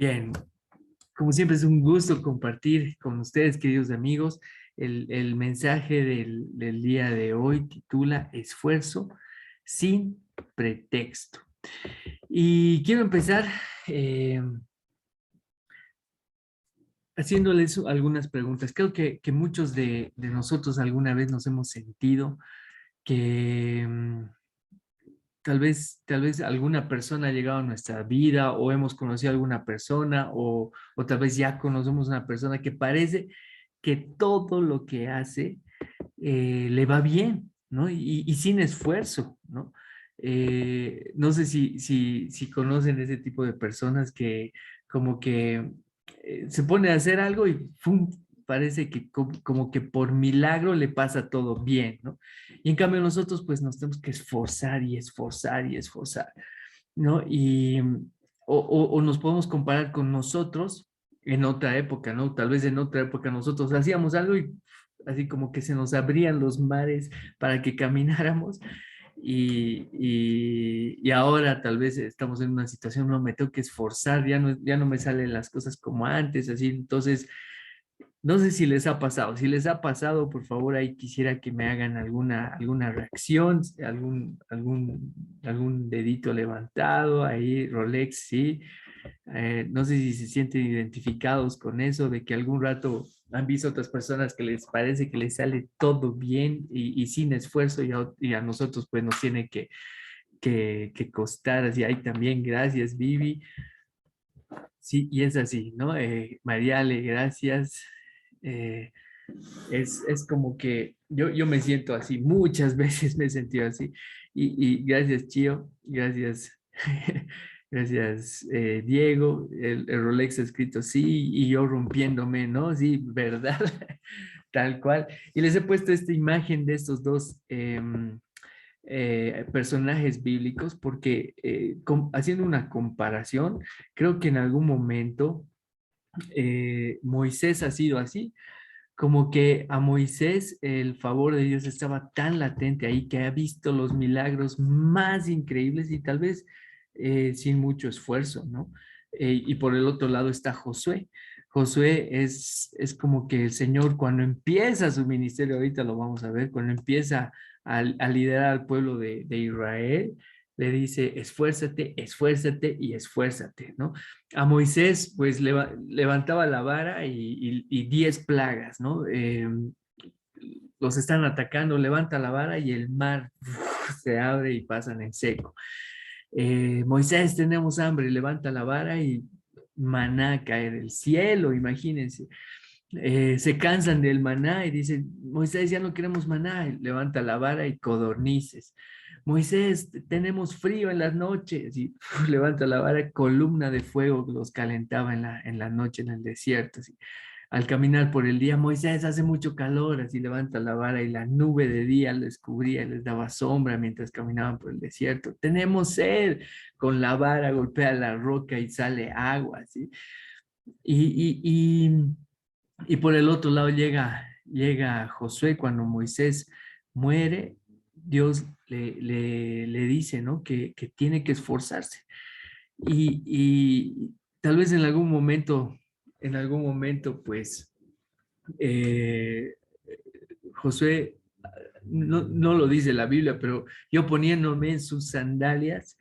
Bien, como siempre es un gusto compartir con ustedes, queridos amigos. El mensaje del día de hoy titula Esfuerzo sin pretexto. Y quiero empezar eh, haciéndoles algunas preguntas. Creo que muchos de nosotros alguna vez nos hemos sentido que tal vez alguna persona ha llegado a nuestra vida o hemos conocido a alguna persona o tal vez ya conocemos a una persona que parece que todo lo que hace le va bien, ¿no? Y sin esfuerzo, ¿no? No sé si conocen ese tipo de personas que como que se pone a hacer algo y ¡fum! Parece que como que por milagro le pasa todo bien, ¿no? Y en cambio nosotros pues nos tenemos que esforzar y esforzar y esforzar, ¿no? O nos podemos comparar con nosotros en otra época, ¿no? Tal vez en otra época nosotros hacíamos algo y así como que se nos abrían los mares para que camináramos y ahora tal vez estamos en una situación, no me tengo que esforzar, ya no me salen las cosas como antes, así, entonces no sé si les ha pasado. Si les ha pasado, por favor, ahí quisiera que me hagan alguna reacción, algún dedito levantado, ahí Rolex, sí. No sé si se sienten identificados con eso, de que algún rato han visto otras personas que les parece que les sale todo bien y sin esfuerzo y a nosotros pues nos tiene que costar. Así, ahí también, gracias, Vivi. Sí, y es así, ¿no? Mariale, gracias. Eh, es como que yo me siento así, muchas veces me he sentido así. Y gracias, Chio, gracias, gracias, Diego. El Rolex ha escrito sí, y yo rompiéndome, ¿no? Sí, verdad, tal cual. Y les he puesto esta imagen de estos dos personajes bíblicos porque haciendo una comparación, creo que en algún momento Moisés ha sido así, como que a Moisés el favor de Dios estaba tan latente ahí que ha visto los milagros más increíbles y tal vez sin mucho esfuerzo, ¿no? Y por el otro lado está Josué. Josué es como que el Señor cuando empieza su ministerio, ahorita lo vamos a ver, cuando empieza a liderar al pueblo de Israel, le dice, esfuérzate, esfuérzate y esfuérzate, ¿no? A Moisés, pues levantaba la vara y 10 plagas, ¿no? Los están atacando, levanta la vara y el mar se abre y pasan en seco. Moisés, tenemos hambre, levanta la vara y maná cae del cielo, imagínense. Se cansan del maná y dicen, Moisés, ya no queremos maná, y levanta la vara y codornices. Moisés, tenemos frío en las noches y levanta la vara, columna de fuego que los calentaba en la noche en el desierto. Así. Al caminar por el día, Moisés, hace mucho calor, así levanta la vara y la nube de día les cubría y les daba sombra mientras caminaban por el desierto. Tenemos sed, con la vara golpea la roca y sale agua, así. Y, y, y y por el otro lado llega Josué cuando Moisés muere, Dios le dice, ¿no? Que tiene que esforzarse. Y tal vez en algún momento, pues, eh, Josué, no lo dice la Biblia, pero yo poniéndome en sus sandalias,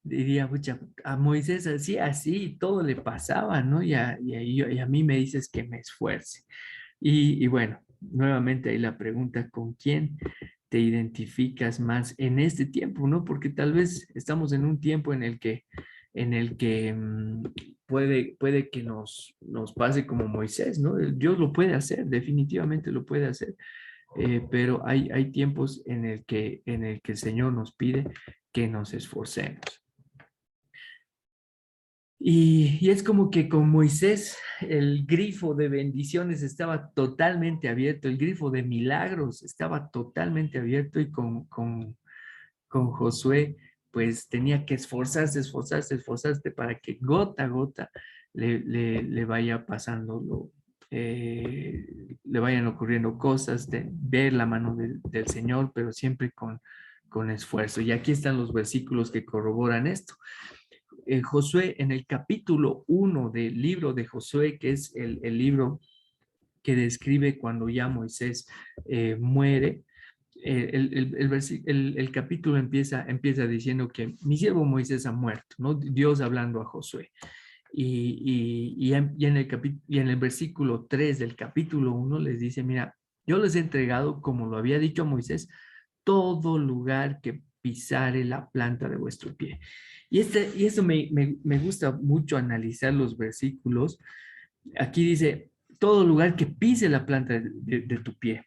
diría, pucha, a Moisés así, así, todo le pasaba, ¿no? Y a mí me dices que me esfuerce. Y bueno, nuevamente ahí la pregunta, ¿con quién te identificas más en este tiempo, ¿no? Porque tal vez estamos en un tiempo en el que puede que nos pase como Moisés, ¿no? Dios lo puede hacer, definitivamente lo puede hacer, pero hay tiempos en el que el Señor nos pide que nos esforcemos. Y es como que con Moisés el grifo de bendiciones estaba totalmente abierto, el grifo de milagros estaba totalmente abierto y con Josué pues tenía que esforzarse, esforzarse, esforzarse para que gota a gota le vaya pasando le vayan ocurriendo cosas, de ver la mano del Señor, pero siempre con esfuerzo. Y aquí están los versículos que corroboran esto. Josué, en el capítulo 1 del libro de Josué, que es el libro que describe cuando ya Moisés muere, el capítulo empieza diciendo que mi siervo Moisés ha muerto, ¿no? Dios hablando a Josué. Y en el versículo 3 del capítulo 1 les dice, mira, yo les he entregado, como lo había dicho a Moisés, todo lugar que pisare la planta de vuestro pie. Y eso me gusta mucho analizar los versículos. Aquí dice, todo lugar que pise la planta de tu pie.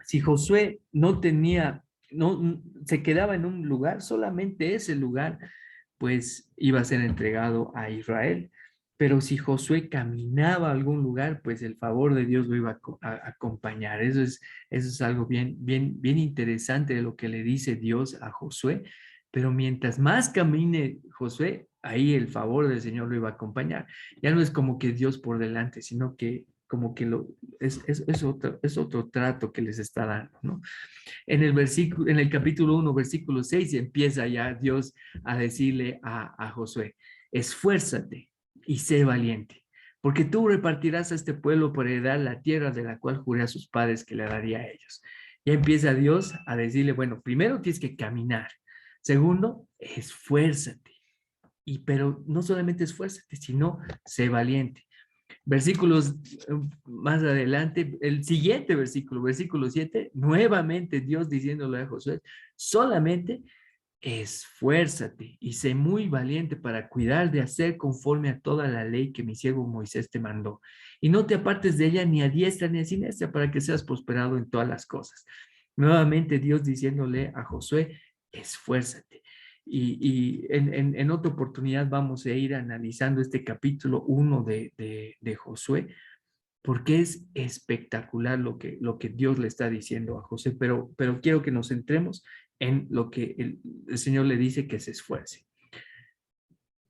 Si Josué no tenía, no, se quedaba en un lugar, solamente ese lugar, pues iba a ser entregado a Israel. Pero si Josué caminaba a algún lugar, pues el favor de Dios lo iba a acompañar. Eso es algo bien interesante de lo que le dice Dios a Josué. Pero mientras más camine Josué, ahí el favor del Señor lo iba a acompañar. Ya no es como que Dios por delante, sino que como que es otro trato que les está dando, ¿no? En el capítulo 1, versículo 6, empieza ya Dios a decirle a Josué, esfuérzate y sé valiente, porque tú repartirás a este pueblo por heredar la tierra de la cual juré a sus padres que le daría a ellos. Ya empieza Dios a decirle, bueno, primero tienes que caminar, segundo, esfuérzate, pero no solamente esfuérzate, sino sé valiente. Versículos más adelante, el siguiente versículo, versículo 7, nuevamente Dios diciéndole a Josué, solamente esfuérzate y sé muy valiente para cuidar de hacer conforme a toda la ley que mi siervo Moisés te mandó. Y no te apartes de ella ni a diestra ni a siniestra para que seas prosperado en todas las cosas. Nuevamente Dios diciéndole a Josué, esfuérzate. En otra oportunidad vamos a ir analizando este capítulo 1 de Josué, porque es espectacular lo que Dios le está diciendo a José, pero quiero que nos centremos en lo que el Señor le dice que se esfuerce.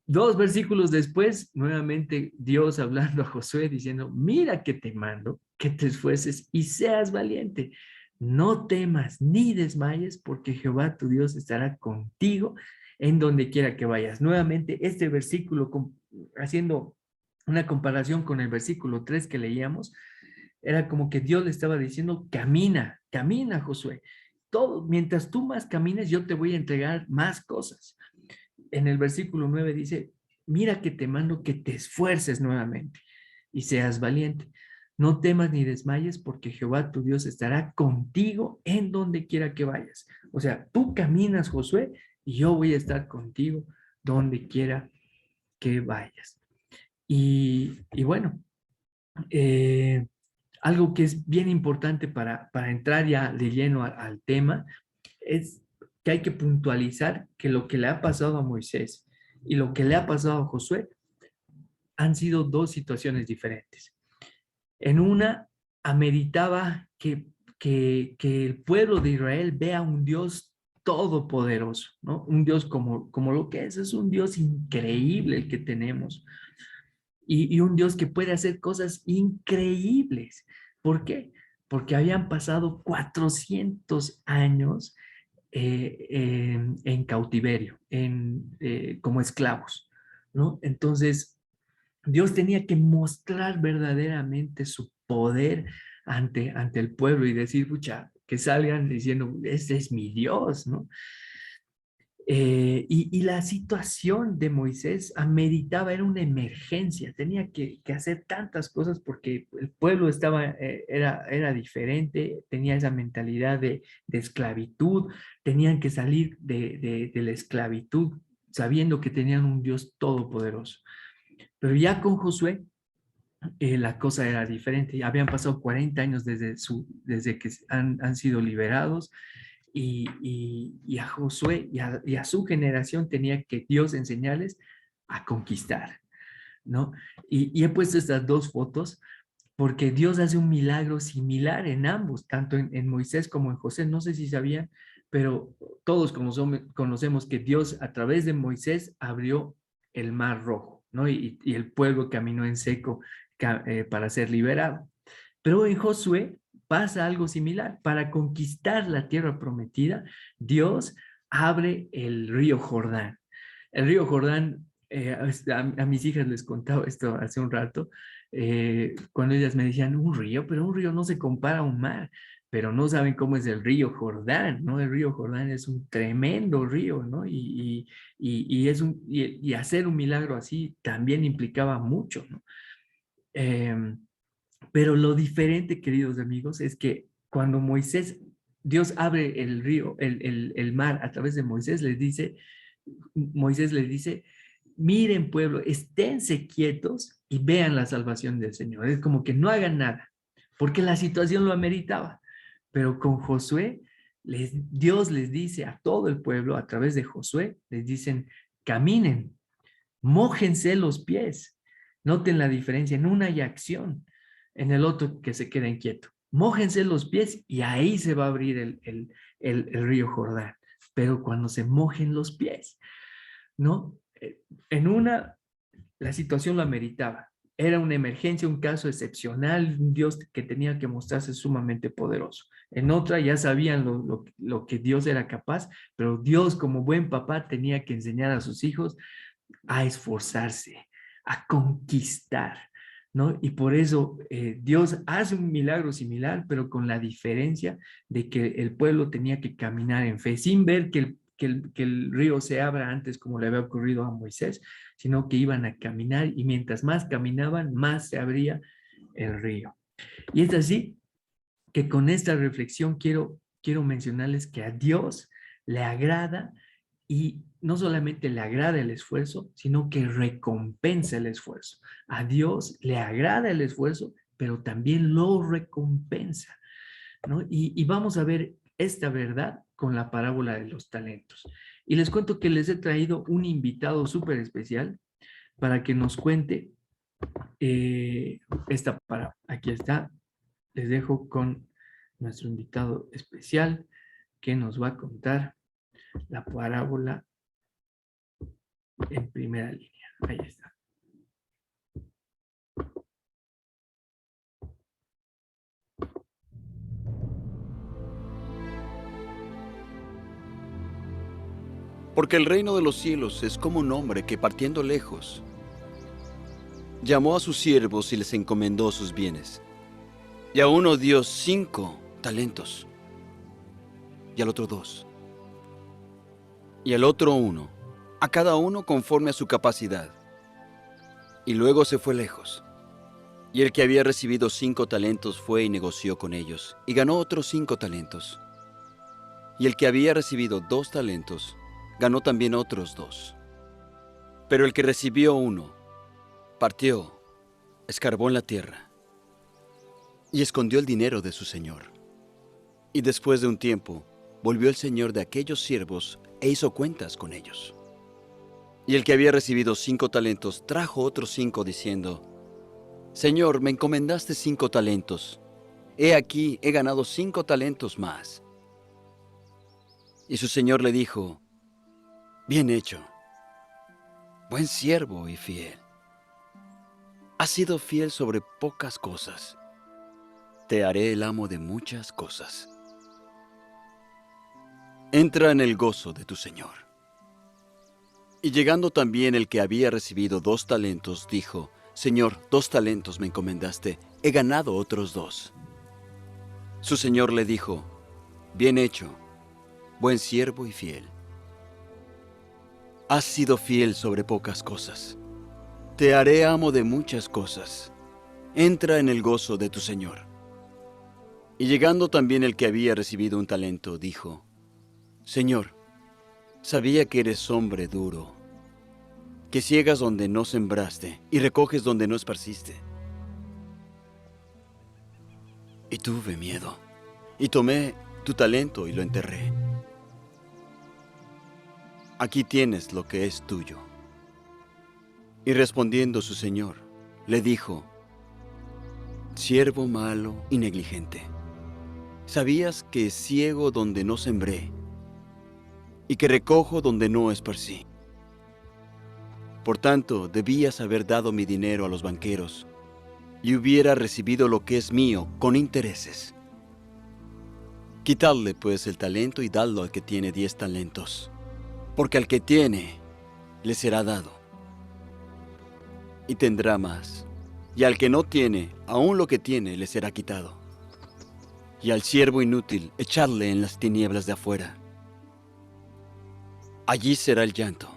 Dos versículos después, nuevamente Dios hablando a Josué diciendo, mira que te mando, que te esfuerces y seas valiente. No temas ni desmayes porque Jehová tu Dios estará contigo en donde quiera que vayas. Nuevamente este versículo, haciendo una comparación con el versículo 3 que leíamos, era como que Dios le estaba diciendo, camina, camina Josué. Todo, mientras tú más camines, yo te voy a entregar más cosas. En el versículo 9 dice, mira que te mando que te esfuerces nuevamente y seas valiente. No temas ni desmayes porque Jehová tu Dios estará contigo en donde quiera que vayas. O sea, tú caminas, Josué, y yo voy a estar contigo donde quiera que vayas. Y bueno, eh, algo que es bien importante para entrar ya de lleno al tema es que hay que puntualizar que lo que le ha pasado a Moisés y lo que le ha pasado a Josué han sido dos situaciones diferentes. En una, ameritaba que el pueblo de Israel vea un Dios todopoderoso, ¿no? Un Dios como lo que es un Dios increíble el que tenemos y un Dios que puede hacer cosas increíbles. ¿Por qué? Porque habían pasado 400 años en cautiverio, como esclavos, ¿no? Entonces, Dios tenía que mostrar verdaderamente su poder ante el pueblo y decir, pucha, que salgan diciendo, ese es mi Dios, ¿no? Y la situación de Moisés ameritaba, era una emergencia, tenía que hacer tantas cosas porque el pueblo era diferente, tenía esa mentalidad de esclavitud, tenían que salir de la esclavitud sabiendo que tenían un Dios todopoderoso. Pero ya con Josué, la cosa era diferente. Habían pasado 40 años desde que han sido liberados y a Josué y a su generación tenía que Dios enseñarles a conquistar, ¿no? Y he puesto estas dos fotos porque Dios hace un milagro similar en ambos, tanto en Moisés como en José. No sé si sabían, pero todos conocemos que Dios a través de Moisés abrió el mar rojo, ¿no? Y el pueblo caminó en seco para ser liberado. Pero en Josué pasa algo similar. Para conquistar la tierra prometida, Dios abre el río Jordán. El río Jordán a mis hijas les contaba esto hace un rato, cuando ellas me decían, un río, pero un río no se compara a un mar, pero no saben cómo es el río Jordán, ¿no? El río Jordán es un tremendo río, ¿no? Y hacer un milagro así también implicaba mucho, ¿no? Em, pero lo diferente, queridos amigos, es que cuando Dios abre el río, el mar a través de Moisés les dice, miren pueblo, esténse quietos y vean la salvación del Señor. Es como que no hagan nada, porque la situación lo ameritaba. Pero con Josué, Dios les dice a todo el pueblo, a través de Josué, les dicen, caminen, mójense los pies. Noten la diferencia, en una hay acción, en el otro que se queden quietos. Mójense los pies y ahí se va a abrir el río Jordán. Pero cuando se mojen los pies, ¿no? En una, la situación lo ameritaba. Era una emergencia, un caso excepcional, un Dios que tenía que mostrarse sumamente poderoso. En otra ya sabían lo que Dios era capaz, pero Dios como buen papá tenía que enseñar a sus hijos a esforzarse, a conquistar, ¿no? Y por eso Dios hace un milagro similar, pero con la diferencia de que el pueblo tenía que caminar en fe, sin ver que el río se abra antes como le había ocurrido a Moisés, sino que iban a caminar y mientras más caminaban, más se abría el río. Y es así que con esta reflexión quiero mencionarles que a Dios le agrada y no solamente le agrada el esfuerzo, sino que recompensa el esfuerzo. A Dios le agrada el esfuerzo, pero también lo recompensa, ¿no? Y vamos a ver esta verdad con la parábola de los talentos. Y les cuento que les he traído un invitado súper especial para que nos cuente esta parábola. Aquí está, les dejo con nuestro invitado especial que nos va a contar la parábola en primera línea. Ahí está. Porque el reino de los cielos es como un hombre que partiendo lejos, llamó a sus siervos y les encomendó sus bienes. Y a uno dio 5 talentos, y al otro 2, y al otro 1, a cada uno conforme a su capacidad. Y luego se fue lejos. Y el que había recibido 5 talentos fue y negoció con ellos, y ganó otros 5 talentos. Y el que había recibido 2 talentos, ganó también otros 2. Pero el que recibió 1, partió, escarbó en la tierra, y escondió el dinero de su señor. Y después de un tiempo, volvió el señor de aquellos siervos e hizo cuentas con ellos. Y el que había recibido 5 talentos trajo otros 5 diciendo, Señor, me encomendaste 5 talentos. He aquí, he ganado 5 talentos más. Y su señor le dijo, bien hecho, buen siervo y fiel. Has sido fiel sobre pocas cosas. Te haré el amo de muchas cosas. Entra en el gozo de tu señor. Y llegando también el que había recibido 2 talentos, dijo, Señor, 2 talentos me encomendaste, he ganado otros 2. Su señor le dijo, bien hecho, buen siervo y fiel. Has sido fiel sobre pocas cosas. Te haré amo de muchas cosas. Entra en el gozo de tu señor. Y llegando también el que había recibido 1 talento, dijo, Señor, sabía que eres hombre duro, que ciegas donde no sembraste y recoges donde no esparciste. Y tuve miedo, y tomé tu talento y lo enterré. Aquí tienes lo que es tuyo. Y respondiendo su señor, le dijo, siervo malo y negligente, sabías que ciego donde no sembré, y que recojo donde no esparcí. Por tanto, debías haber dado mi dinero a los banqueros, y hubiera recibido lo que es mío con intereses. Quitadle pues el talento y dadlo al que tiene 10 talentos, porque al que tiene, le será dado, y tendrá más. Y al que no tiene, aún lo que tiene le será quitado. Y al siervo inútil, echarle en las tinieblas de afuera. Allí será el llanto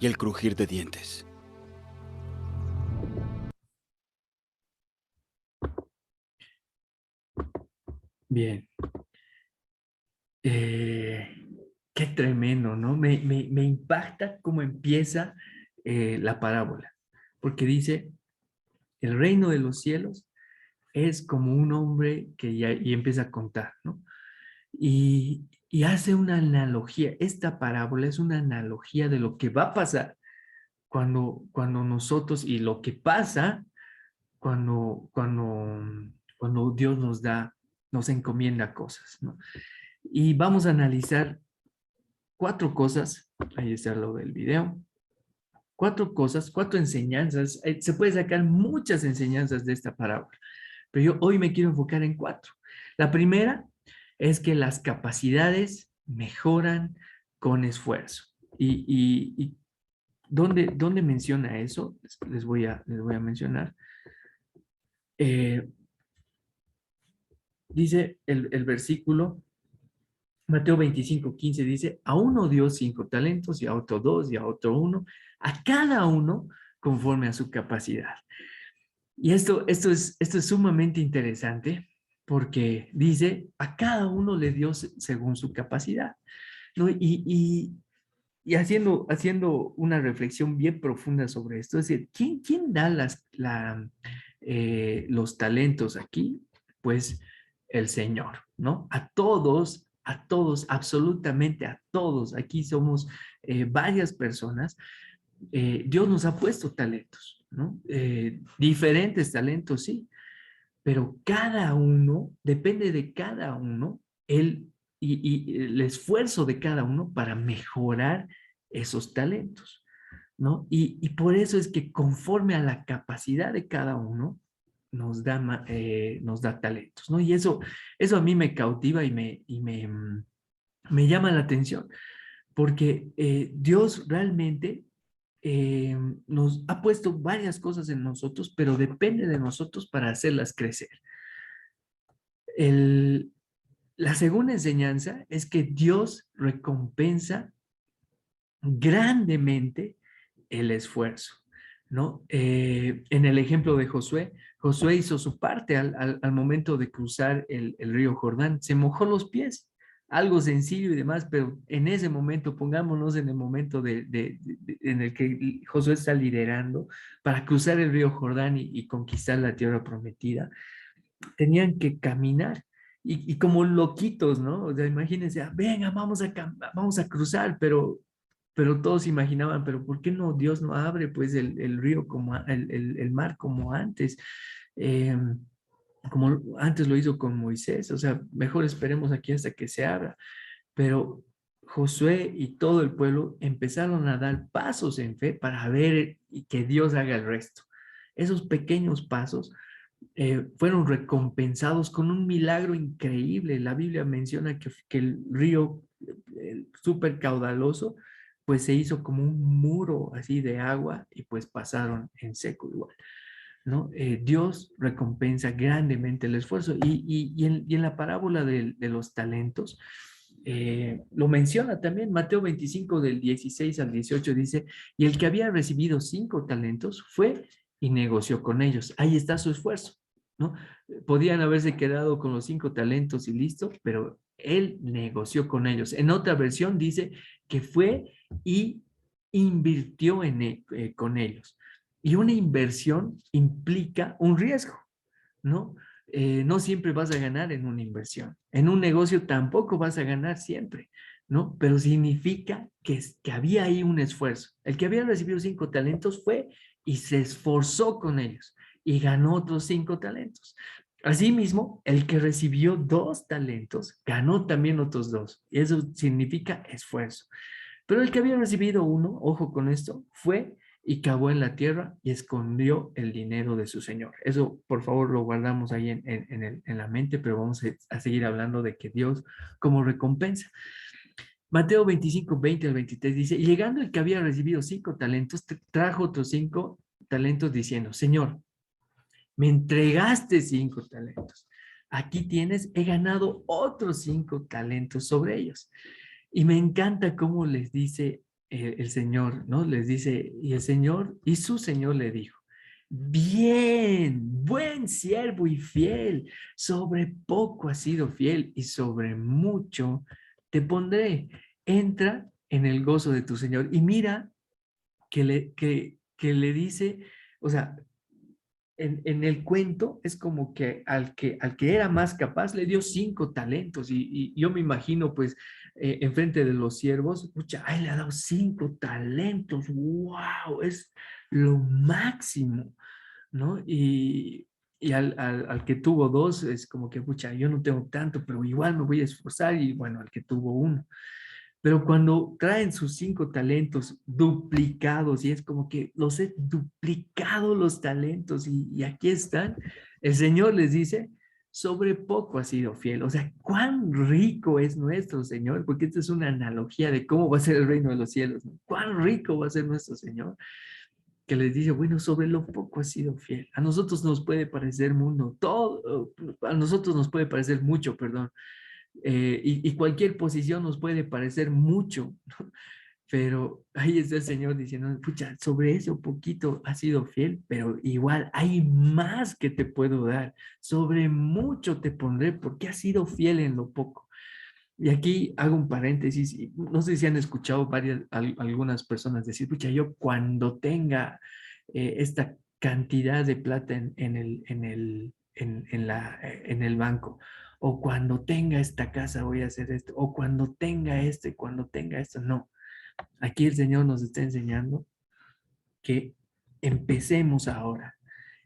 y el crujir de dientes. Bien. Qué tremendo, ¿no? Me impacta cómo empieza la parábola, porque dice, el reino de los cielos es como un hombre que ya y empieza a contar, ¿no? Y hace una analogía. Esta parábola es una analogía de lo que va a pasar cuando nosotros, y lo que pasa cuando Dios nos encomienda cosas, ¿no? Y vamos a analizar cuatro cosas. Ahí está lo del video. Cuatro cosas, cuatro enseñanzas. Se puede sacar muchas enseñanzas de esta parábola, pero yo hoy me quiero enfocar en cuatro. La primera es que las capacidades mejoran con esfuerzo. Y ¿dónde menciona eso? Les voy a mencionar. Eh, dice el versículo, Mateo 25:15 dice, a uno dio 5 talentos, y a otro 2, y a otro 1, a cada uno conforme a su capacidad. Y esto es sumamente interesante porque dice, a cada uno le dio según su capacidad, ¿no? Y haciendo una reflexión bien profunda sobre esto, es decir, ¿quién da los talentos aquí? Pues el Señor, ¿no? A todos, absolutamente a todos. Aquí somos varias personas. Dios nos ha puesto talentos, ¿no? Diferentes talentos, sí, pero cada uno, depende de cada uno, y el esfuerzo de cada uno para mejorar esos talentos, ¿no? Y por eso es que conforme a la capacidad de cada uno, nos da talentos, ¿no? Y eso a mí me cautiva me llama la atención, porque Dios realmente nos ha puesto varias cosas en nosotros, pero depende de nosotros para hacerlas crecer. El, la segunda enseñanza es que Dios recompensa grandemente el esfuerzo, ¿no? En el ejemplo de Josué, Josué hizo su parte al momento de cruzar el río Jordán, se mojó los pies, algo sencillo y demás, pero en ese momento, pongámonos en el momento en el que Josué está liderando para cruzar el río Jordán y conquistar la tierra prometida, tenían que caminar. Y como loquitos, ¿no? O sea, imagínense, venga, vamos a cruzar, pero todos imaginaban, pero ¿por qué no Dios no abre pues el río el mar como antes? Eh, como antes lo hizo con Moisés, o sea, mejor esperemos aquí hasta que se abra. Pero Josué y todo el pueblo empezaron a dar pasos en fe para ver y que Dios haga el resto. Esos pequeños pasos fueron recompensados con un milagro increíble. La Biblia menciona que el río súper caudaloso, pues se hizo como un muro así de agua y pues pasaron en seco igual, ¿no? Dios recompensa grandemente el esfuerzo y en la parábola de los talentos, lo menciona también Mateo 25 del 16 al 18 dice, y el que había recibido 5 talentos fue y negoció con ellos. Ahí está su esfuerzo, ¿no? Podían haberse quedado con los 5 talentos y listo, pero él negoció con ellos. En otra versión dice que fue y invirtió con ellos. Y una inversión implica un riesgo, ¿no? No siempre vas a ganar en una inversión. En un negocio tampoco vas a ganar siempre, ¿no? Pero significa que había ahí un esfuerzo. El que había recibido 5 talentos fue y se esforzó con ellos y ganó otros 5 talentos. Asimismo, el que recibió 2 talentos ganó también otros 2. Y eso significa esfuerzo. Pero el que había recibido 1, ojo con esto, fue y cavó en la tierra y escondió el dinero de su señor. Eso, por favor, lo guardamos ahí en la mente, pero vamos a seguir hablando de que Dios como recompensa. Mateo 25, 20 al 23 dice, y llegando el que había recibido 5 talentos, trajo otros 5 talentos diciendo, Señor, me entregaste 5 talentos. Aquí tienes, he ganado otros 5 talentos sobre ellos. Y me encanta cómo les dice el Señor, ¿no? Les dice, y el Señor, y su Señor le dijo, bien, buen siervo y fiel, sobre poco has sido fiel y sobre mucho te pondré. Entra en el gozo de tu Señor. Y mira que le dice, o sea, en el cuento es como que al que era más capaz le dio 5 talentos y yo me imagino pues enfrente de los siervos, pucha, ay, le ha dado 5 talentos, wow, es lo máximo, ¿no? Y al que tuvo 2 es como que, pucha, yo no tengo tanto, pero igual me voy a esforzar y bueno, al que tuvo 1. Pero cuando traen sus 5 talentos duplicados y es como que los he duplicado los talentos y aquí están, el Señor les dice, sobre poco ha sido fiel. O sea, cuán rico es nuestro Señor, porque esta es una analogía de cómo va a ser el reino de los cielos, ¿no? Cuán rico va a ser nuestro Señor, que les dice, bueno, sobre lo poco ha sido fiel. A nosotros nos puede parecer mundo, todo, a nosotros nos puede parecer mucho, perdón, y cualquier posición nos puede parecer mucho, ¿no? Pero ahí está el Señor diciendo, pucha, sobre eso poquito has sido fiel, pero igual hay más que te puedo dar, sobre mucho te pondré porque has sido fiel en lo poco. Y aquí hago un paréntesis, y no sé si han escuchado algunas personas decir, pucha, yo cuando tenga esta cantidad de plata en el banco, o cuando tenga esta casa voy a hacer esto, o cuando tenga esto, y cuando tenga esto, no. Aquí el Señor nos está enseñando que empecemos ahora,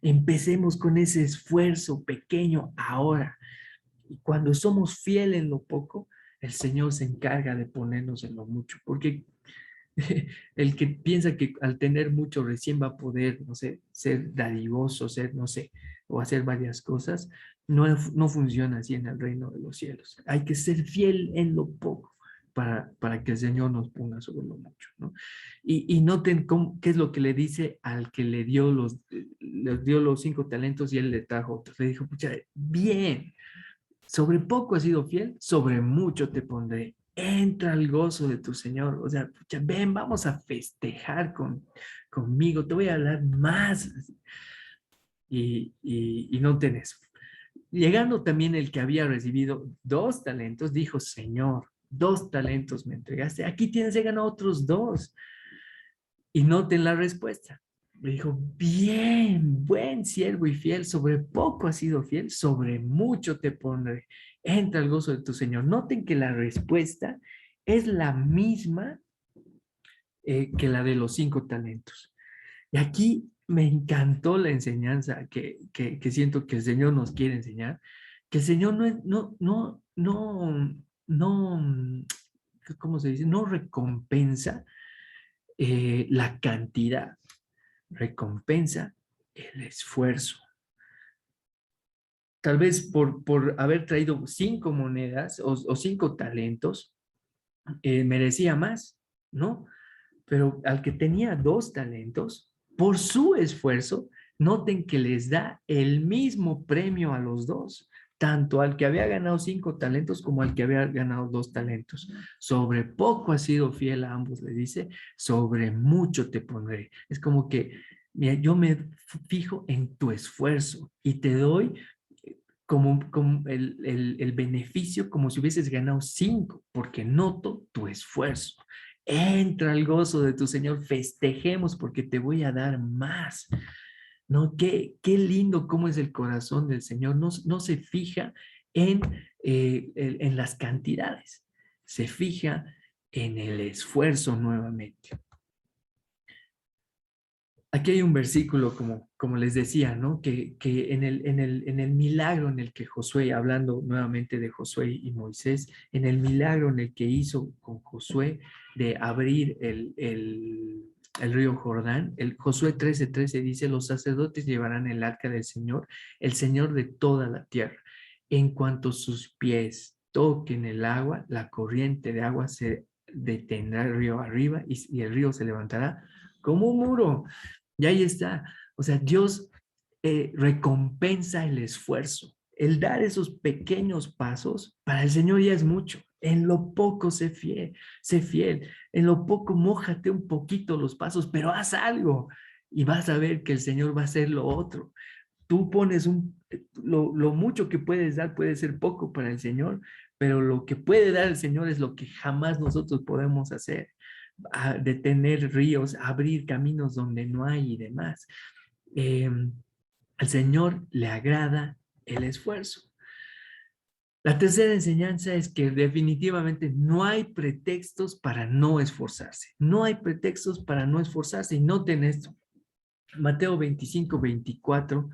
empecemos con ese esfuerzo pequeño ahora. Y cuando somos fieles en lo poco, el Señor se encarga de ponernos en lo mucho, porque el que piensa que al tener mucho recién va a poder, no sé, ser dadivoso, ser, no sé, o hacer varias cosas, no funciona así en el reino de los cielos. Hay que ser fiel en lo poco para que el Señor nos ponga sobre lo mucho, ¿no? Y noten qué es lo que le dice al que le dio los 5 talentos y él le trajo otros. Le dijo, pucha, bien, sobre poco has sido fiel, sobre mucho te pondré. Entra al gozo de tu Señor. O sea, pucha, ven, vamos a festejar conmigo. Te voy a hablar más. Y no tenés. Llegando también el que había recibido 2 talentos, dijo, Señor, 2 talentos me entregaste. Aquí tienes, he ganado otros 2. Y noten la respuesta. Le dijo, bien, buen siervo y fiel, sobre poco has sido fiel, sobre mucho te pondré. Entra al gozo de tu Señor. Noten que la respuesta es la misma que la de los 5 talentos. Y aquí me encantó la enseñanza que siento que el Señor nos quiere enseñar, que el Señor no, ¿cómo se dice? No recompensa la cantidad, recompensa el esfuerzo. Tal vez por haber traído 5 monedas o 5 talentos, merecía más, ¿no? Pero al que tenía 2 talentos, por su esfuerzo, noten que les da el mismo premio a los 2, tanto al que había ganado 5 talentos como al que había ganado 2 talentos. Sobre poco has sido fiel a ambos, le dice, sobre mucho te pondré. Es como que, mira, yo me fijo en tu esfuerzo y te doy como el beneficio como si hubieses ganado 5, porque noto tu esfuerzo. Entra al gozo de tu Señor, festejemos porque te voy a dar más. ¿No? Qué lindo cómo es el corazón del Señor. No se fija en, en las cantidades, se fija en el esfuerzo nuevamente. Aquí hay un versículo, como les decía, ¿no? Que en el milagro en el que Josué, hablando nuevamente de Josué y Moisés, en el milagro en el que hizo con Josué de abrir el río Jordán, el Josué 13:13 dice, los sacerdotes llevarán el arca del Señor, el Señor de toda la tierra. En cuanto sus pies toquen el agua, la corriente de agua se detendrá el río arriba y el río se levantará como un muro. Y ahí está. O sea, Dios recompensa el esfuerzo. El dar esos pequeños pasos, para el Señor ya es mucho. En lo poco sé fiel. En lo poco mójate un poquito los pasos, pero haz algo y vas a ver que el Señor va a hacer lo otro. Tú pones lo mucho que puedes dar puede ser poco para el Señor, pero lo que puede dar el Señor es lo que jamás nosotros podemos hacer. Detener ríos, abrir caminos donde no hay y demás. Al Señor le agrada el esfuerzo. La tercera enseñanza es que definitivamente no hay pretextos para no esforzarse. No hay pretextos para no esforzarse. Y noten esto. Mateo 25, 24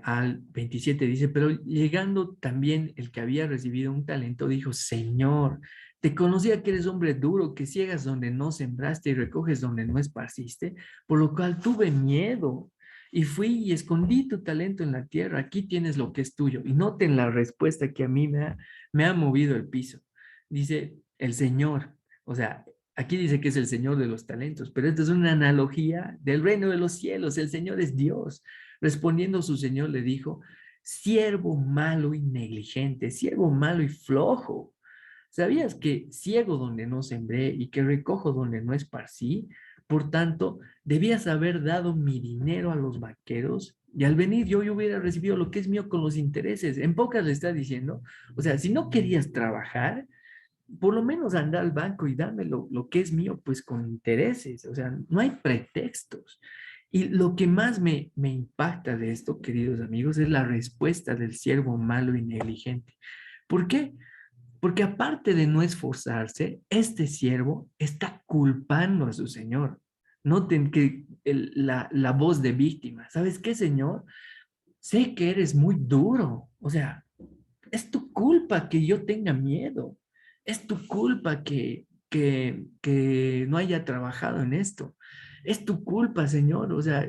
al 27 dice, pero llegando también el que había recibido un talento, dijo, Señor, te conocía que eres hombre duro, que ciegas donde no sembraste y recoges donde no esparciste, por lo cual tuve miedo y fui y escondí tu talento en la tierra, aquí tienes lo que es tuyo. Y noten la respuesta que a mí me ha movido el piso. Dice, el Señor, o sea, aquí dice que es el Señor de los talentos, pero esta es una analogía del reino de los cielos. El Señor es Dios. Respondiendo su Señor le dijo, siervo malo y negligente, siervo malo y flojo. ¿Sabías que ciego donde no sembré y que recojo donde no esparcí? Por tanto, debías haber dado mi dinero a los vaqueros y al venir yo hubiera recibido lo que es mío con los intereses. En pocas le está diciendo, o sea, si no querías trabajar, por lo menos anda al banco y dame lo que es mío, pues con intereses, o sea, no hay pretextos. Y lo que más me impacta de esto, queridos amigos, es la respuesta del siervo malo y negligente. ¿Por qué? Porque aparte de no esforzarse, este siervo está culpando a su señor. Noten que la voz de víctima, ¿sabes qué, señor? Sé que eres muy duro, o sea, es tu culpa que yo tenga miedo. Es tu culpa que no haya trabajado en esto. Es tu culpa, Señor. O sea,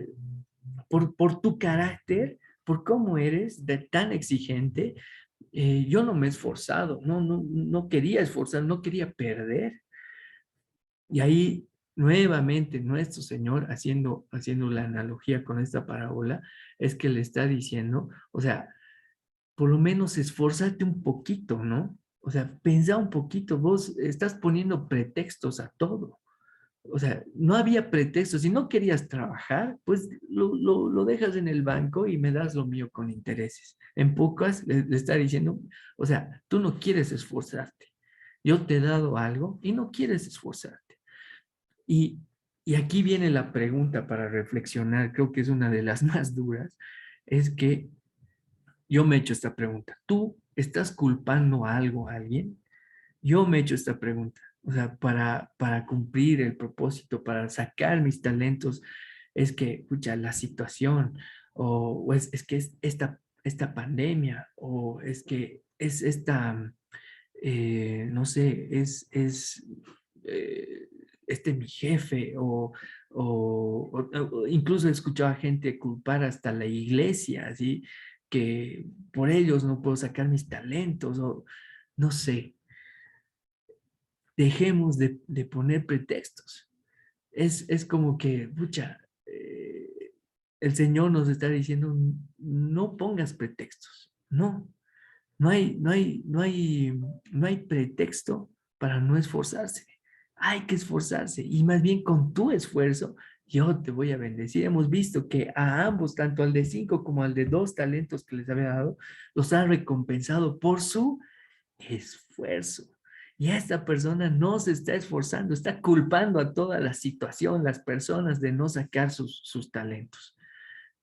por tu carácter, por cómo eres de tan exigente, yo no me he esforzado. No quería esforzar, no quería perder. Y ahí nuevamente nuestro Señor, haciendo la analogía con esta parábola, es que le está diciendo, o sea, por lo menos esforzarte un poquito, ¿no? O sea, pensá un poquito, vos estás poniendo pretextos a todo. O sea, no había pretextos. Si no querías trabajar, pues lo dejas en el banco y me das lo mío con intereses. En pocas le está diciendo, o sea, tú no quieres esforzarte. Yo te he dado algo y no quieres esforzarte. Y, y aquí viene la pregunta para reflexionar, creo que es una de las más duras, es que yo me he hecho esta pregunta. ¿Tú estás culpando algo a alguien? Yo me he hecho esta pregunta. O sea, para cumplir el propósito, para sacar mis talentos, es que, escucha, la situación, o es que es esta pandemia, o es que es esta, no sé, eh, mi jefe, o incluso he escuchado a gente culpar hasta la iglesia, así que por ellos no puedo sacar mis talentos, o no sé, dejemos de poner pretextos. Es como que, pucha, el Señor nos está diciendo, no pongas pretextos, no hay pretexto para no esforzarse. Hay que esforzarse y más bien con tu esfuerzo yo te voy a bendecir. Hemos visto que a ambos, tanto al de 5 como al de 2 talentos que les había dado, los ha recompensado por su esfuerzo. Y esta persona no se está esforzando, está culpando a toda la situación, las personas de no sacar sus talentos,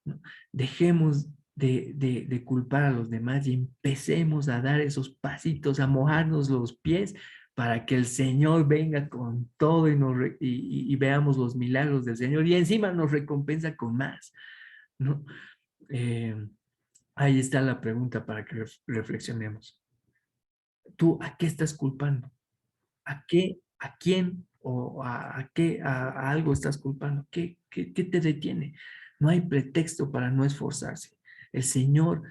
¿no? Dejemos de culpar a los demás y empecemos a dar esos pasitos, a mojarnos los pies para que el Señor venga con todo y veamos los milagros del Señor y encima nos recompensa con más, ¿no? Eh, ahí está la pregunta para que reflexionemos. ¿Tú a qué estás culpando? ¿A qué, a quién o a qué, a algo estás culpando? ¿Qué te detiene? No hay pretexto para no esforzarse. El Señor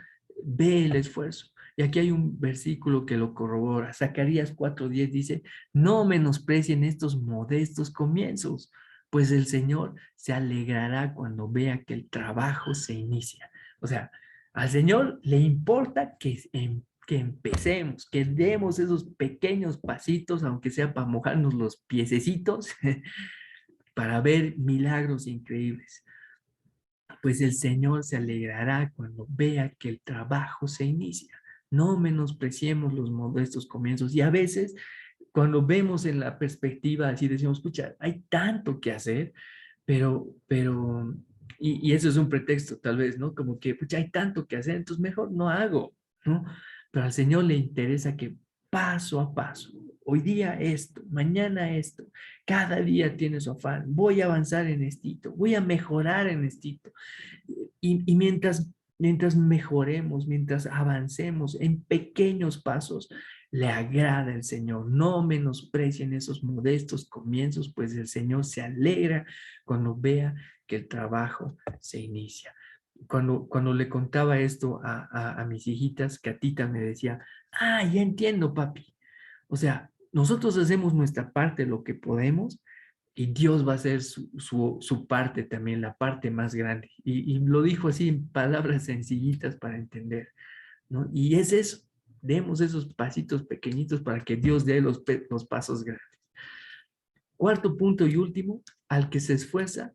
ve el esfuerzo. Y aquí hay un versículo que lo corrobora. Zacarías 4:10 dice, no menosprecien estos modestos comienzos, pues el Señor se alegrará cuando vea que el trabajo se inicia. O sea, al Señor le importa que empecemos, que demos esos pequeños pasitos, aunque sea para mojarnos los piececitos, para ver milagros increíbles. Pues el Señor se alegrará cuando vea que el trabajo se inicia. No menospreciemos los modestos comienzos. Y a veces, cuando vemos en la perspectiva, así decimos, escucha, hay tanto que hacer, y eso es un pretexto tal vez, ¿no? Como que, pucha, hay tanto que hacer, entonces mejor no hago, ¿no? Pero al Señor le interesa que paso a paso, hoy día esto, mañana esto, cada día tiene su afán, voy a avanzar en estito, voy a mejorar en estito. Y mientras mejoremos, mientras avancemos en pequeños pasos, le agrada el Señor. No menosprecien esos modestos comienzos, pues el Señor se alegra cuando vea que el trabajo se inicia. Cuando le contaba esto a mis hijitas, Catita me decía, ah, ya entiendo, papi. O sea, nosotros hacemos nuestra parte, lo que podemos, y Dios va a hacer su parte también, la parte más grande. Y lo dijo así en palabras sencillitas para entender, ¿no? Y es eso, demos esos pasitos pequeñitos para que Dios dé los pasos grandes. Cuarto punto y último, al que se esfuerza,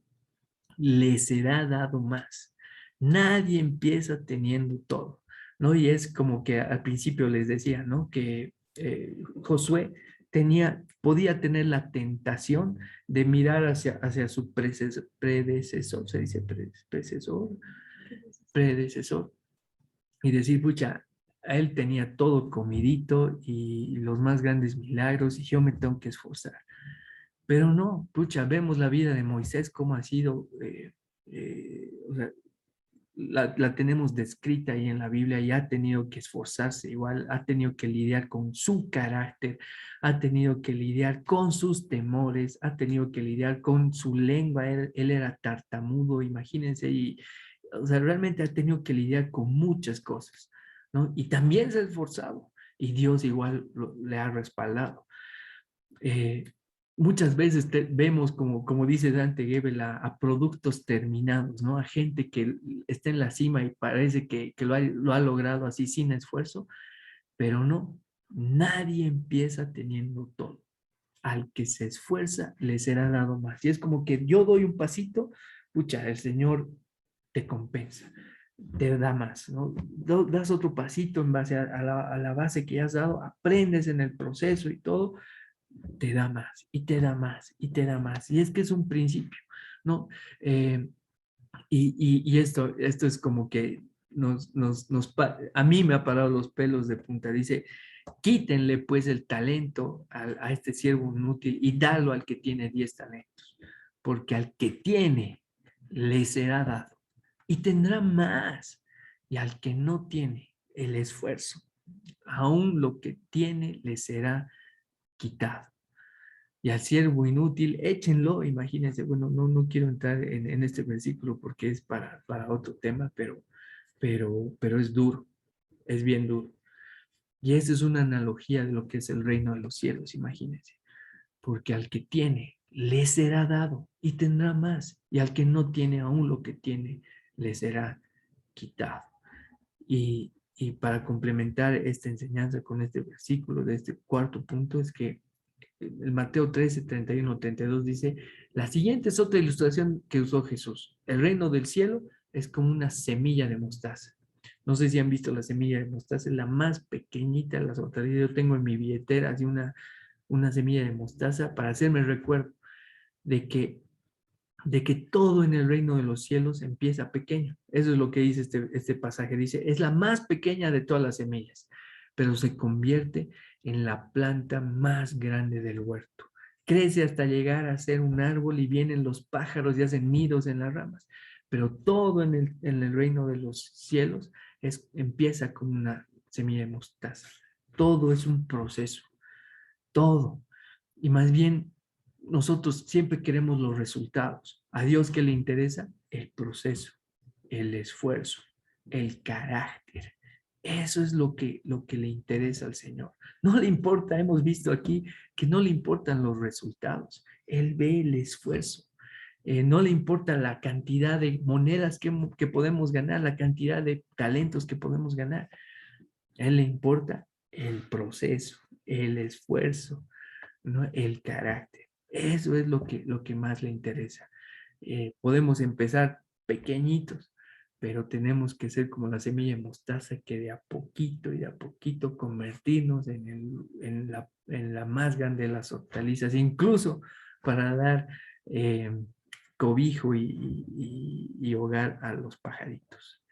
le será dado más. Nadie empieza teniendo todo, ¿no? Y es como que al principio les decía, ¿no? Que Josué podía tener la tentación de mirar hacia su predecesor, se dice predecesor, y decir, pucha, a él tenía todo comidito y los más grandes milagros y yo me tengo que esforzar. Pero no, pucha, vemos la vida de Moisés, cómo ha sido, o sea, la tenemos descrita ahí en la Biblia y ha tenido que esforzarse igual, ha tenido que lidiar con su carácter, ha tenido que lidiar con sus temores, ha tenido que lidiar con su lengua, él era tartamudo, imagínense, y, o sea, realmente ha tenido que lidiar con muchas cosas, ¿no? Y también se ha esforzado y Dios igual le ha respaldado. Eh, Muchas veces vemos, como dice Dante Gebel, a productos terminados, ¿no? A gente que está en la cima y parece que lo ha logrado así sin esfuerzo, pero no, nadie empieza teniendo todo. Al que se esfuerza, le será dado más. Y es como que yo doy un pasito, pucha, el Señor te compensa, te da más, ¿no? Das otro pasito en base a la base que has dado, aprendes en el proceso y todo, te da más y te da más y te da más. Y es que es un principio, ¿no? Eh, y esto es como que a mí me ha parado los pelos de punta. Dice, quítenle pues el talento a este siervo inútil y dalo al que tiene 10 talentos, porque al que tiene le será dado y tendrá más. Y al que no tiene el esfuerzo, aún lo que tiene le será quitado. Y al siervo inútil, échenlo, imagínense, bueno, no quiero entrar en este versículo porque es para otro tema, pero es duro, es bien duro. Y esa es una analogía de lo que es el reino de los cielos, imagínense. Porque al que tiene, le será dado y tendrá más. Y al que no tiene aún lo que tiene, le será quitado. Y para complementar esta enseñanza con este versículo de este cuarto punto es que el Mateo 13, 31, 32 dice, la siguiente es otra ilustración que usó Jesús. El reino del cielo es como una semilla de mostaza. No sé si han visto la semilla de mostaza, es la más pequeñita de las hortalizas. Yo tengo en mi billetera así una semilla de mostaza para hacerme recuerdo de que, de que todo en el reino de los cielos empieza pequeño. Eso es lo que dice este pasaje. Dice, es la más pequeña de todas las semillas, pero se convierte en la planta más grande del huerto. Crece hasta llegar a ser un árbol y vienen los pájaros y hacen nidos en las ramas. Pero todo en el reino de los cielos empieza con una semilla de mostaza. Todo es un proceso, todo. Y más bien, nosotros siempre queremos los resultados. ¿A Dios qué le interesa? El proceso, el esfuerzo, el carácter. Eso es lo que le interesa al Señor. No le importa, hemos visto aquí que no le importan los resultados. Él ve el esfuerzo. no le importa la cantidad de monedas que podemos ganar, la cantidad de talentos que podemos ganar. A él le importa el proceso, el esfuerzo, ¿no? El carácter. Eso es lo que más le interesa. Podemos empezar pequeñitos, pero tenemos que ser como la semilla de mostaza que de a poquito y de a poquito convertirnos en la más grande de las hortalizas, incluso para dar cobijo y hogar a los pajaritos.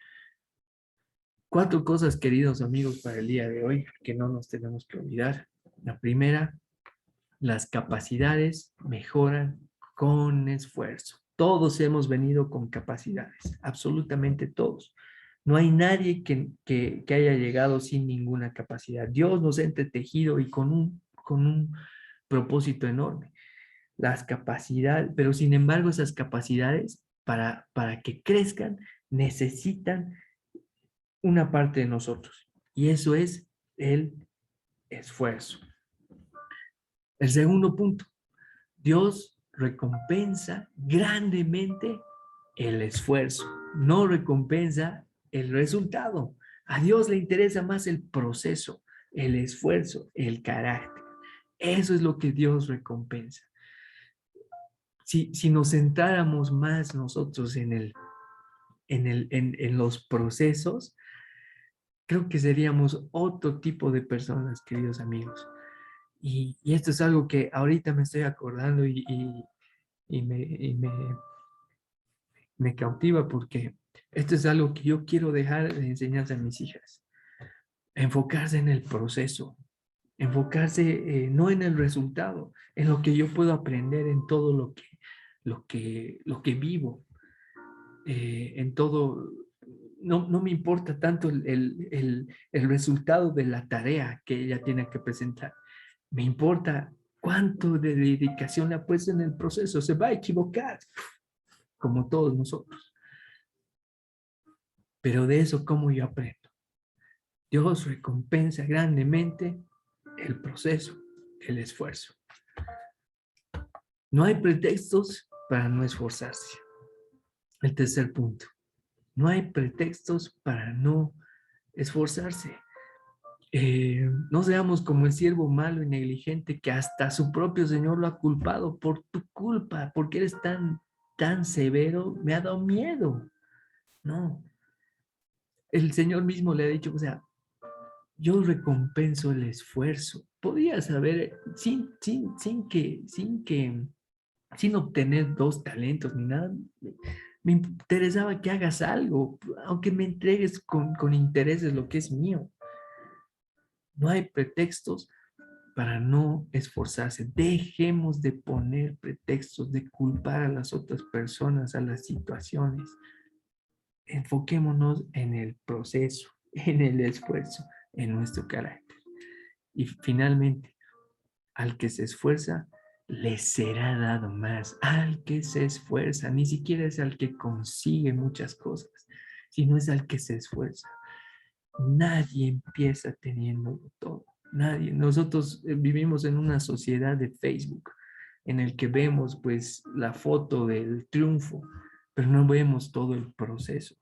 4 cosas, queridos amigos, para el día de hoy que no nos tenemos que olvidar. La primera, las capacidades mejoran con esfuerzo. Todos hemos venido con capacidades, absolutamente todos. No hay nadie que haya llegado sin ninguna capacidad. Dios nos ha entretejido y con un propósito enorme. Las capacidades, pero sin embargo esas capacidades para que crezcan necesitan una parte de nosotros y eso es el esfuerzo. El segundo punto, Dios recompensa grandemente el esfuerzo, no recompensa el resultado. A Dios le interesa más el proceso, el esfuerzo, el carácter. Eso es lo que Dios recompensa. Si nos centráramos más nosotros en los procesos, creo que seríamos otro tipo de personas, queridos amigos. Y esto es algo que ahorita me estoy acordando y me cautiva porque esto es algo que yo quiero dejar de enseñarse a mis hijas. Enfocarse en el proceso, enfocarse no en el resultado, en lo que yo puedo aprender en todo lo que vivo, en todo. No me importa tanto el resultado de la tarea que ella tiene que presentar. Me importa cuánto de dedicación le ha puesto en el proceso. Se va a equivocar, como todos nosotros. Pero de eso, ¿cómo yo aprendo? Dios recompensa grandemente el proceso, el esfuerzo. No hay pretextos para no esforzarse. El tercer punto. No hay pretextos para no esforzarse. No seamos como el siervo malo y negligente que hasta su propio Señor lo ha culpado por tu culpa, porque eres tan severo, me ha dado miedo. No, el Señor mismo le ha dicho, o sea, yo recompenso el esfuerzo. Podías haber, sin obtener 2 talentos ni nada, me interesaba que hagas algo, aunque me entregues con intereses lo que es mío. No hay pretextos para no esforzarse. Dejemos de poner pretextos, de culpar a las otras personas, a las situaciones. Enfoquémonos en el proceso, en el esfuerzo, en nuestro carácter. Y finalmente, al que se esfuerza, le será dado más. Al que se esfuerza, ni siquiera es al que consigue muchas cosas, sino es al que se esfuerza. Nadie empieza teniendo todo. Nadie. Nosotros vivimos en una sociedad de Facebook en el que vemos pues la foto del triunfo, pero no vemos todo el proceso.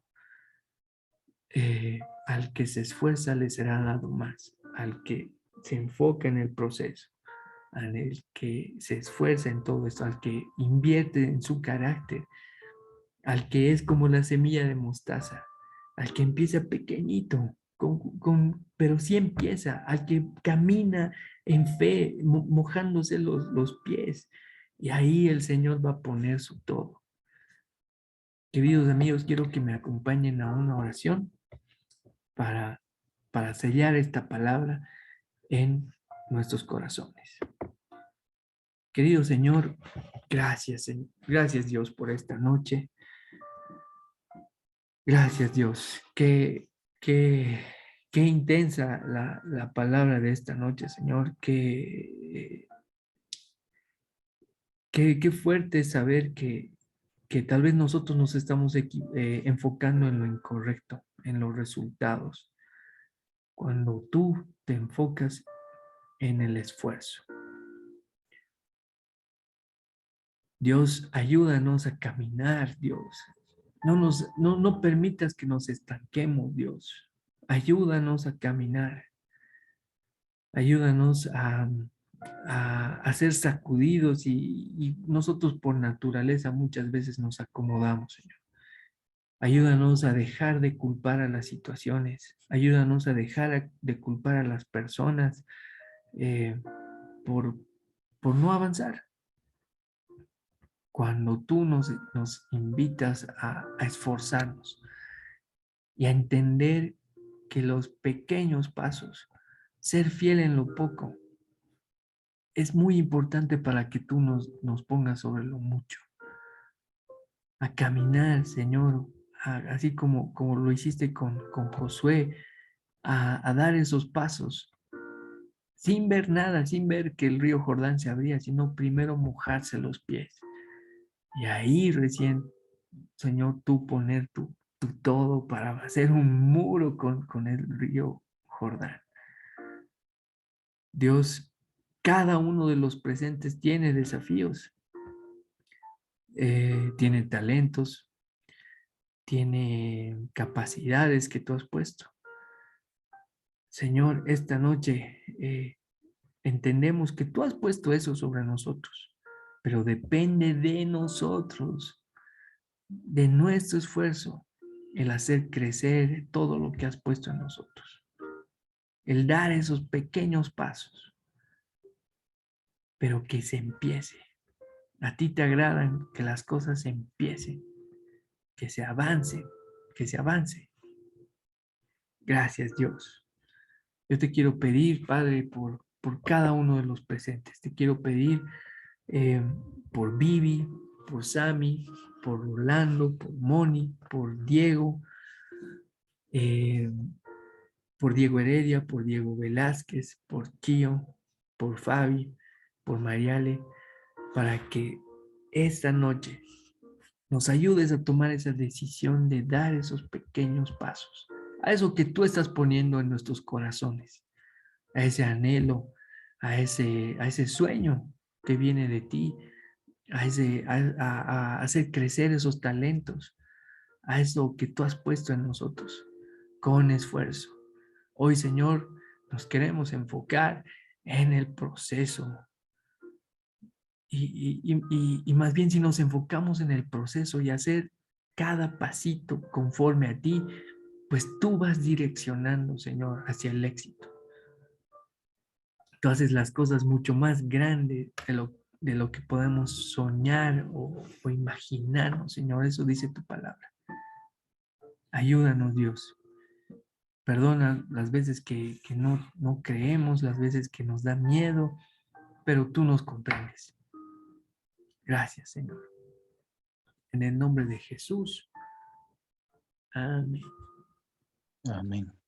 Al que se esfuerza le será dado más, al que se enfoca en el proceso, al que se esfuerza en todo esto, al que invierte en su carácter, al que es como la semilla de mostaza, al que empieza pequeñito, pero sí empieza, al que camina en fe, mojándose los pies, y ahí el Señor va a poner su todo. Queridos amigos, quiero que me acompañen a una oración para, para sellar esta palabra en nuestros corazones. Querido Señor, gracias, Señor. Gracias Dios por esta noche. Gracias Dios. Qué intensa la palabra de esta noche, Señor. Qué fuerte saber que tal vez nosotros nos estamos enfocando en lo incorrecto, en los resultados, cuando tú te enfocas en el esfuerzo. Dios, ayúdanos a caminar, Dios. No permitas que nos estanquemos, Dios. Ayúdanos a caminar. Ayúdanos a ser sacudidos y nosotros por naturaleza muchas veces nos acomodamos, Señor. Ayúdanos a dejar de culpar a las situaciones. Ayúdanos a dejar de culpar a las personas eh, por, por no avanzar. Cuando tú nos invitas a esforzarnos y a entender que los pequeños pasos, ser fiel en lo poco, es muy importante para que tú nos pongas sobre lo mucho. A caminar, Señor, así como lo hiciste con Josué, a dar esos pasos, sin ver nada, sin ver que el río Jordán se abría, sino primero mojarse los pies. Y ahí recién, Señor, tú poner tu todo para hacer un muro con el río Jordán. Dios, cada uno de los presentes tiene desafíos, tiene talentos, tiene capacidades que tú has puesto. Señor, esta noche entendemos que tú has puesto eso sobre nosotros, pero depende de nosotros, de nuestro esfuerzo, el hacer crecer todo lo que has puesto en nosotros, el dar esos pequeños pasos, pero que se empiece. A ti te agradan que las cosas empiecen, que se avancen, que se avance. Gracias, Dios. Yo te quiero pedir, Padre, por cada uno de los presentes. Te quiero pedir eh, por Vivi, por Sammy, por Orlando, por Moni, eh, por Diego Heredia, por Diego Velázquez, por Kio, por Fabi, por Mariale, para que esta noche nos ayudes a tomar esa decisión de dar esos pequeños pasos, a eso que tú estás poniendo en nuestros corazones, a ese anhelo, a ese sueño que viene de ti, a hacer crecer esos talentos, a eso que tú has puesto en nosotros con esfuerzo. Hoy, Señor, nos queremos enfocar en el proceso. Y más bien si nos enfocamos en el proceso y hacer cada pasito conforme a ti, pues tú vas direccionando, Señor, hacia el éxito. Tú haces las cosas mucho más grandes de lo que podemos soñar o imaginarnos, Señor. Eso dice tu palabra. Ayúdanos, Dios. Perdona las veces que no creemos, las veces que nos da miedo, pero tú nos comprendes. Gracias, Señor. En el nombre de Jesús. Amén. Amén.